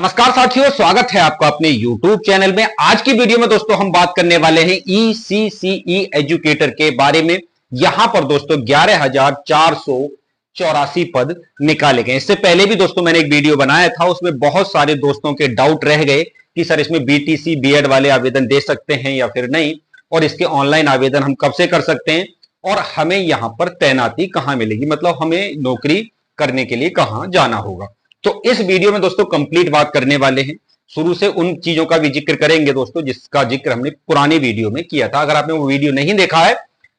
नमस्कार साथियों, स्वागत है आपका अपने YouTube चैनल में। आज की वीडियो में दोस्तों हम बात करने वाले हैं ECCE एजुकेटर के बारे में। यहां पर दोस्तों 11,484 पद निकाले गए। इससे पहले भी दोस्तों मैंने एक वीडियो बनाया था, उसमें बहुत सारे दोस्तों के डाउट रह गए कि सर इसमें BTC बीएड वाले आवेदन दे सकते हैं या फिर नहीं, और इसके ऑनलाइन आवेदन हम कब से कर सकते हैं, और हमें यहां पर तैनाती कहां मिलेगी, मतलब हमें नौकरी करने के लिए कहां जाना होगा। तो इस वीडियो में दोस्तों कंप्लीट बात करने वाले हैं। शुरू से उन चीजों का भी जिक्र करेंगे दोस्तों जिसका जिक्र हमने पुरानी वीडियो में किया था। अगर आपने वो वीडियो नहीं देखा है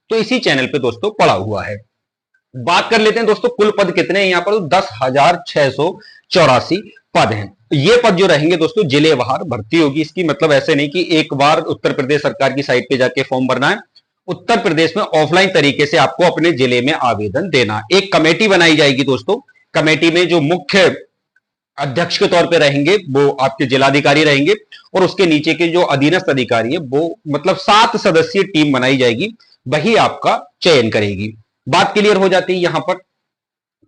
तो इसी चैनल पे दोस्तों पड़ा हुआ है। बात कर लेते हैं दोस्तों कुल पद कितने हैं। यहां पर 10,684 पद हैं। ये पद जो रहेंगे दोस्तों जिलेवार भर्ती होगी। इसकी मतलब ऐसे नहीं कि एक बार उत्तर प्रदेश सरकार की साइट पे जाके फॉर्म भरना है। उत्तर प्रदेश में ऑफलाइन तरीके से आपको अपने जिले में आवेदन देना। एक कमेटी बनाई जाएगी दोस्तों। कमेटी में जो मुख्य अध्यक्ष के तौर पे रहेंगे वो आपके जिलाधिकारी रहेंगे, और उसके नीचे के जो अधीनस्थ अधिकारी है वो मतलब 7 सदस्यीय टीम बनाई जाएगी, वही आपका चयन करेगी। बात क्लियर हो जाती है। यहां पर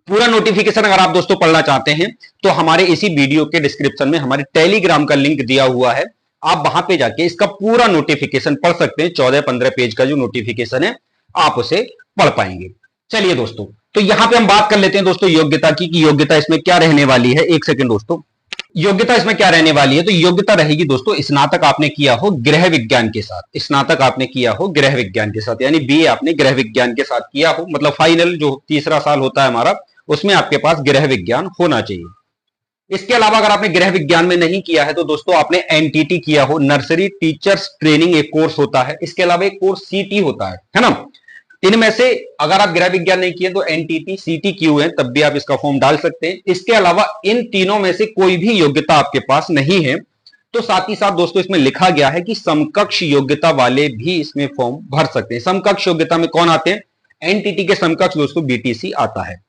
पूरा नोटिफिकेशन अगर आप दोस्तों पढ़ना चाहते हैं तो हमारे इसी वीडियो के डिस्क्रिप्शन में हमारे टेलीग्राम का लिंक दिया हुआ है। आप वहां पे जाके इसका पूरा नोटिफिकेशन पढ़ सकते हैं। 14-15 पेज का जो नोटिफिकेशन है आप उसे पढ़ पाएंगे। चलिए दोस्तों, तो यहां पे हम बात कर लेते हैं दोस्तों योग्यता की कि योग्यता इसमें क्या रहने वाली है। एक सेकंड दोस्तों, योग्यता इसमें क्या रहने वाली है। तो योग्यता रहेगी दोस्तों स्नातक आपने किया हो गृह विज्ञान के साथ। स्नातक आपने किया हो गृह विज्ञान के साथ, यानी बीए आपने गृह विज्ञान के साथ किया हो, मतलब फाइनल जो तीसरा साल होता है हमारा उसमें आपके पास गृह विज्ञान होना चाहिए। इसके अलावा अगर आपने गृह विज्ञान में नहीं किया है तो दोस्तों आपने एनटीटी किया हो, नर्सरी टीचर्स ट्रेनिंग एक कोर्स होता है। इसके अलावा एक कोर्स सीटी होता है ना। इनमें से अगर आप गृह विज्ञान नहीं किए तो एनटीटी सीटी किए हैं, तब भी आप इसका फॉर्म डाल सकते हैं। इसके अलावा इन तीनों में से कोई भी योग्यता आपके पास नहीं है तो साथ ही साथ दोस्तों इसमें लिखा गया है कि समकक्ष योग्यता वाले भी इसमें फॉर्म भर सकते हैं। समकक्ष योग्यता में कौन आते हैं? एनटीटी के समकक्ष दोस्तों बीटीसी आता है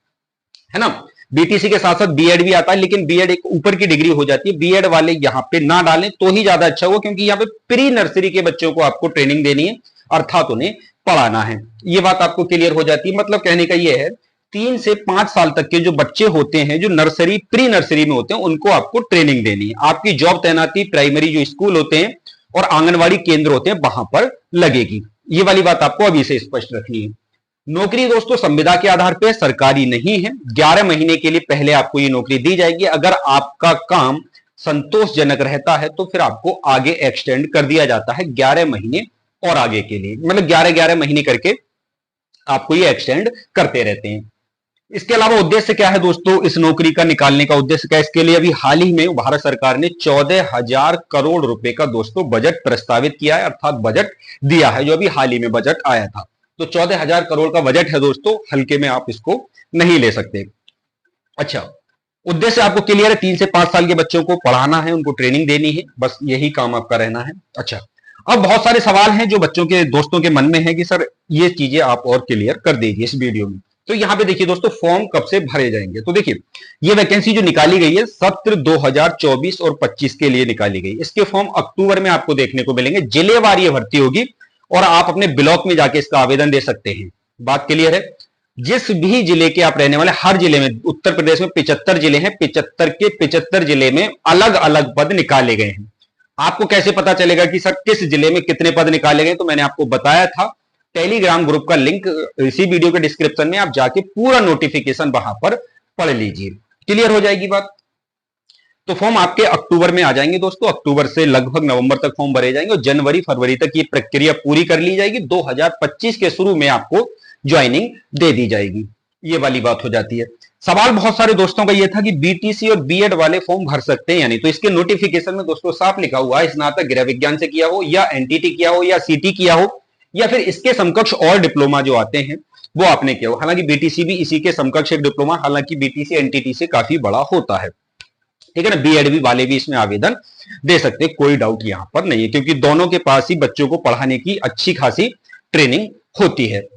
ना। बीटीसी के साथ साथ बीएड भी आता है, लेकिन बीएड एक ऊपर की डिग्री हो जाती है। बीएड वाले यहां पे ना डालें तो ही ज्यादा अच्छा होगा, क्योंकि यहां पे प्री नर्सरी के बच्चों को आपको ट्रेनिंग देनी है, अर्थात उन्हें पढ़ाना है। ये बात आपको क्लियर हो जाती है। मतलब कहने का ये है 3 से 5 साल तक के जो बच्चे होते हैं, जो नर्सरी प्री नर्सरी में होते हैं, उनको आपको ट्रेनिंग देनी है। आपकी जॉब तैनाती प्राइमरी जो स्कूल होते हैं और आंगनवाड़ी केंद्र होते हैं वहां पर लगेगी। ये वाली बात आपको अभी से स्पष्ट रखनी है। नौकरी दोस्तों संविदा के आधार पर सरकारी नहीं है। 11 महीने के लिए पहले आपको ये नौकरी दी जाएगी। अगर आपका काम संतोषजनक रहता है तो फिर आपको आगे एक्सटेंड कर दिया जाता है 11 महीने और आगे के लिए, मतलब 11-11 महीने करके आपको ये एक्सटेंड करते रहते हैं। इसके अलावा उद्देश्य क्या है दोस्तों इस नौकरी का निकालने का उद्देश्य क्या है? इसके लिए अभी हाल ही में भारत सरकार ने 14,000 करोड़ रुपए का दोस्तों बजट प्रस्तावित किया है, अर्थात बजट दिया है, जो अभी हाल ही में बजट आया था। तो 14,000 करोड़ का बजट है दोस्तों, हल्के में आप इसको नहीं ले सकते। अच्छा, उद्देश्य आपको क्लियर है। 3 से 5 साल के बच्चों को पढ़ाना है, उनको ट्रेनिंग देनी है, बस यही काम आपका रहना है। अच्छा, अब बहुत सारे सवाल हैं जो बच्चों के दोस्तों के मन में है कि सर ये चीजें आप और क्लियर कर दीजिए इस वीडियो में। तो यहां पे देखिए दोस्तों फॉर्म कब से भरे जाएंगे। तो देखिए ये वैकेंसी जो निकाली गई है सत्र 2024 और 25 के लिए निकाली गई। इसके फॉर्म अक्टूबर में आपको देखने को मिलेंगे। जिलेवार ये भर्ती होगी और आप अपने ब्लॉक में जाके इसका आवेदन दे सकते हैं। बात क्लियर है। जिस भी जिले के आप रहने वाले, हर जिले में, उत्तर प्रदेश में 75 जिले हैं, 75 के 75 जिले में अलग अलग पद निकाले गए हैं। आपको कैसे पता चलेगा कि सर किस जिले में कितने पद निकाले गए? तो मैंने आपको बताया था, टेलीग्राम ग्रुप का लिंक इसी वीडियो के डिस्क्रिप्शन में, आप जाके पूरा नोटिफिकेशन वहां पर पढ़ लीजिए, क्लियर हो जाएगी बात। तो फॉर्म आपके अक्टूबर में आ जाएंगे दोस्तों। अक्टूबर से लगभग नवंबर तक फॉर्म भरे जाएंगे और जनवरी फरवरी तक ये प्रक्रिया पूरी कर ली जाएगी। 2025 के शुरू में आपको ज्वाइनिंग दे दी जाएगी। ये वाली बात हो जाती है। सवाल बहुत सारे दोस्तों का ये था कि बीटीसी और बीएड वाले फॉर्म भर सकते हैं या नहीं। तो इसके नोटिफिकेशन में दोस्तों साफ लिखा हुआ है स्नातक गृह विज्ञान से किया हो, या एनटीटी किया हो, या सीटी किया हो, या फिर इसके समकक्ष और डिप्लोमा जो आते हैं वो आपने किया हो। हालांकि बीटीसी भी इसी के समकक्ष एक डिप्लोमा, हालांकि बीटीसी एनटीटी से काफी बड़ा होता है, ठीक है ना। बीएड भी वाले भी इसमें आवेदन दे सकते हैं, कोई डाउट यहां पर नहीं है, क्योंकि दोनों के पास ही बच्चों को पढ़ाने की अच्छी खासी ट्रेनिंग होती है।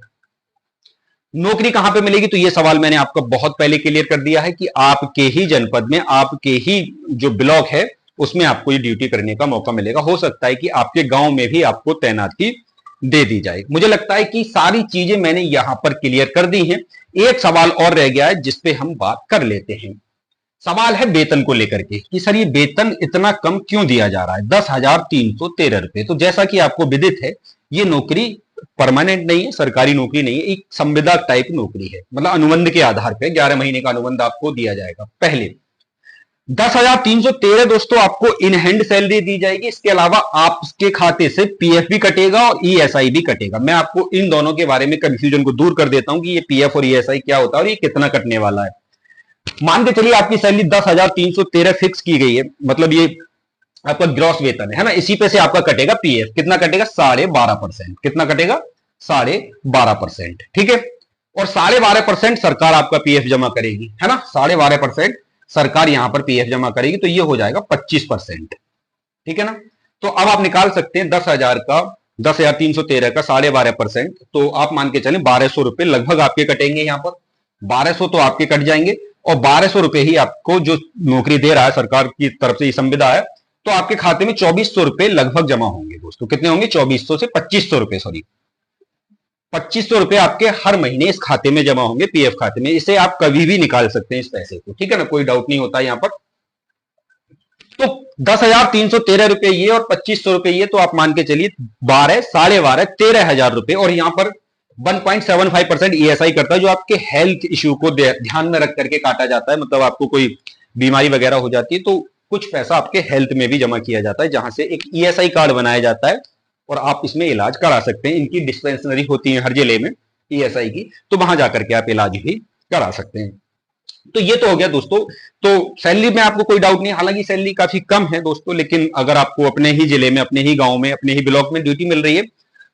नौकरी कहां पे मिलेगी? तो ये सवाल मैंने आपको बहुत पहले क्लियर कर दिया है कि आपके ही जनपद में, आपके ही जो ब्लॉक है उसमें आपको ये ड्यूटी करने का मौका मिलेगा। हो सकता है कि आपके गांव में भी आपको तैनाती दे दी जाए। मुझे लगता है कि सारी चीजें मैंने यहां पर क्लियर कर दी हैं। एक सवाल और रह गया है जिसपे हम बात कर लेते हैं। सवाल है वेतन को लेकर के कि सर ये वेतन इतना कम क्यों दिया जा रहा है, 10,313 रुपए। तो जैसा कि आपको विदित है, ये नौकरी परमानेंट नहीं है, सरकारी नौकरी नहीं है, एक संविदा टाइप नौकरी है, मतलब अनुबंध के आधार पर 11 महीने का अनुबंध आपको दिया जाएगा। पहले 10,313 दोस्तों आपको इन हैंड सैलरी दी जाएगी। इसके अलावा आपके खाते से पीएफ भी कटेगा और ईएसआई भी कटेगा। मैं आपको इन दोनों के बारे में कंफ्यूजन को दूर कर देता हूं कि ये पीएफ और ईएसआई क्या होता है और ये कितना कटने वाला है। मान के चलिए आपकी सैलरी 10,313 फिक्स की गई है, मतलब ये आपका ग्रॉस वेतन है ना, इसी पे से आपका कटेगा पीएफ। कितना कटेगा? 12.5%। कितना कटेगा? 12.5%। ठीक है, और 12.5% सरकार आपका पीएफ जमा करेगी, है ना, 12.5% सरकार यहां पर पीएफ जमा करेगी, तो ये हो जाएगा 25%। ठीक है ना, तो अब आप निकाल सकते हैं 10,313 का 12.5%, तो आप मान के चलें 1,200 रुपए लगभग आपके कटेंगे यहां पर। 1,200 तो आपके कट जाएंगे, और 1,200 रुपए ही आपको जो नौकरी दे रहा है सरकार की तरफ से, ये संविदा है, तो आपके खाते में 2,400 रुपए लगभग जमा होंगे दोस्तों। कितने होंगे? 2,400 से 2,500 रुपए, सॉरी 2,500 रुपए आपके हर महीने इस खाते में जमा होंगे, पीएफ खाते में। इसे आप कभी भी निकाल सकते हैं इस पैसे को, ठीक है ना, कोई डाउट नहीं होता यहां पर। तो 10,313 रुपए ये और 2,500 रुपए ये, तो आप मान के चलिए 12, 12,500, 13,000 रुपए। और यहां पर 1.75% ईएसआई करता है, जो आपके हेल्थ इश्यू को ध्यान में रख करके काटा जाता है। मतलब आपको कोई बीमारी वगैरह हो जाती है तो कुछ पैसा आपके हेल्थ में भी जमा किया जाता है, जहां से एक ईएसआई कार्ड बनाया जाता है और आप इसमें इलाज करा सकते हैं। इनकी डिस्पेंसरी होती है हर जिले में ईएसआई की, तो वहां जाकर के आप इलाज भी करा सकते हैं। तो ये तो हो गया दोस्तों। तो सैलरी में आपको कोई डाउट नहीं, हालांकि सैलरी काफी कम है दोस्तों, लेकिन अगर आपको अपने ही जिले में, अपने ही गांव में, अपने ही ब्लॉक में ड्यूटी मिल रही है,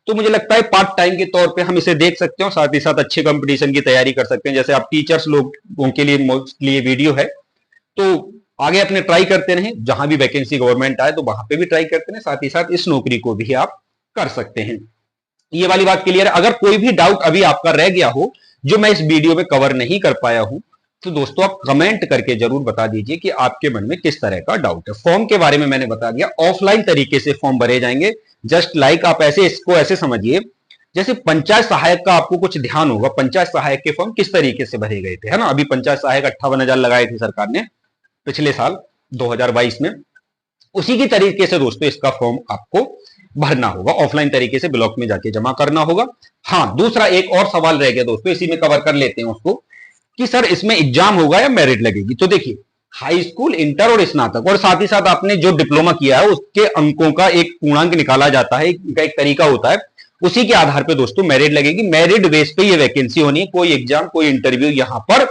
तो मुझे लगता है पार्ट टाइम के तौर पे हम इसे देख सकते हैं और साथ ही साथ अच्छे कंपटीशन की तैयारी कर सकते हैं। जैसे आप टीचर्स लोगों के लिए मोस्टली ये वीडियो है, तो आगे अपने ट्राई करते रहें, जहां भी वैकेंसी गवर्नमेंट आए तो वहां पे भी ट्राई करते रहें, साथ ही साथ इस नौकरी को भी आप कर सकते हैं। ये वाली बात क्लियर है। अगर कोई भी डाउट अभी आपका रह गया हो जो मैं इस वीडियो में कवर नहीं कर पाया हूं, तो दोस्तों आप कमेंट करके जरूर बता दीजिए कि आपके मन में किस तरह का डाउट है। फॉर्म के बारे में मैंने बता दिया, ऑफलाइन तरीके से फॉर्म भरे जाएंगे। जस्ट लाइक आप ऐसे इसको ऐसे समझिए जैसे पंचायत सहायक का आपको कुछ ध्यान होगा, पंचायत सहायक के फॉर्म किस तरीके से भरे गए थे, है ना। अभी पंचायत सहायक 58,000 लगाए थे सरकार ने पिछले साल 2022 में, उसी की तरीके से दोस्तों इसका फॉर्म आपको भरना होगा, ऑफलाइन तरीके से ब्लॉक में जाके जमा करना होगा। हाँ, दूसरा एक और सवाल रह गया दोस्तों, इसी में कवर कर लेते हैं उसको, कि सर इसमें एग्जाम होगा या मेरिट लगेगी। तो देखिए, हाई स्कूल, इंटर और स्नातक, और साथ ही साथ आपने जो डिप्लोमा किया है उसके अंकों का एक पूर्णांक निकाला जाता है, इनका एक तरीका होता है, उसी के आधार पर दोस्तों मेरिट लगेगी। मेरिट बेस पे ये वैकेंसी होनी है, कोई एग्जाम, कोई इंटरव्यू यहां पर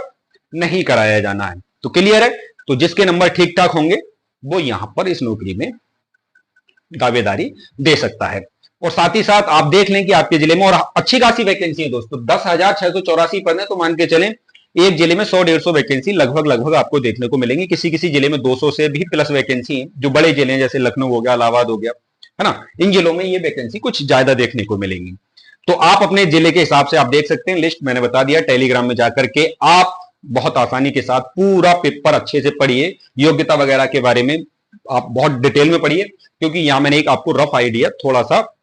नहीं कराया जाना है। तो क्लियर है। तो जिसके नंबर ठीक ठाक होंगे वो यहां पर इस नौकरी में दावेदारी दे सकता है। और साथ ही साथ आप देख लें कि आपके जिले में और अच्छी खासी वैकेंसी है दोस्तों, 10,684 पद है, तो मान के चलें एक जिले में 100-150 वैकेंसी लगभग आपको देखने को मिलेंगी। किसी किसी जिले में 200 से भी प्लस वैकेंसी है, जो बड़े जिले हैं जैसे लखनऊ हो गया, इलाहाबाद हो गया, है ना, इन जिलों में ये वैकेंसी कुछ ज्यादा देखने को मिलेंगी। तो आप अपने जिले के हिसाब से आप देख सकते हैं, लिस्ट मैंने बता दिया, टेलीग्राम में जाकर के आप बहुत आसानी के साथ पूरा पेपर अच्छे से पढ़िए, योग्यता वगैरह के बारे में आप बहुत डिटेल में पढ़िए, क्योंकि यहां मैंने एक आपको रफ आइडिया थोड़ा सा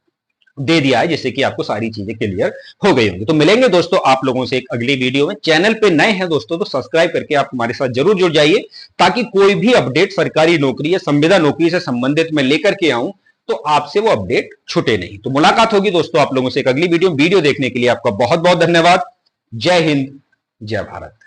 दे दिया है जिससे कि आपको सारी चीजें क्लियर हो गई होंगी। तो मिलेंगे दोस्तों आप लोगों से एक अगली वीडियो में। चैनल पे नए हैं दोस्तों तो सब्सक्राइब करके आप हमारे साथ जरूर जुड़ जाइए, ताकि कोई भी अपडेट सरकारी नौकरी या संविदा नौकरी से संबंधित मैं लेकर के आऊं तो आपसे वो अपडेट छूटे नहीं। तो मुलाकात होगी दोस्तों आप लोगों से एक अगली वीडियो देखने के लिए आपका बहुत बहुत धन्यवाद। जय हिंद, जय भारत।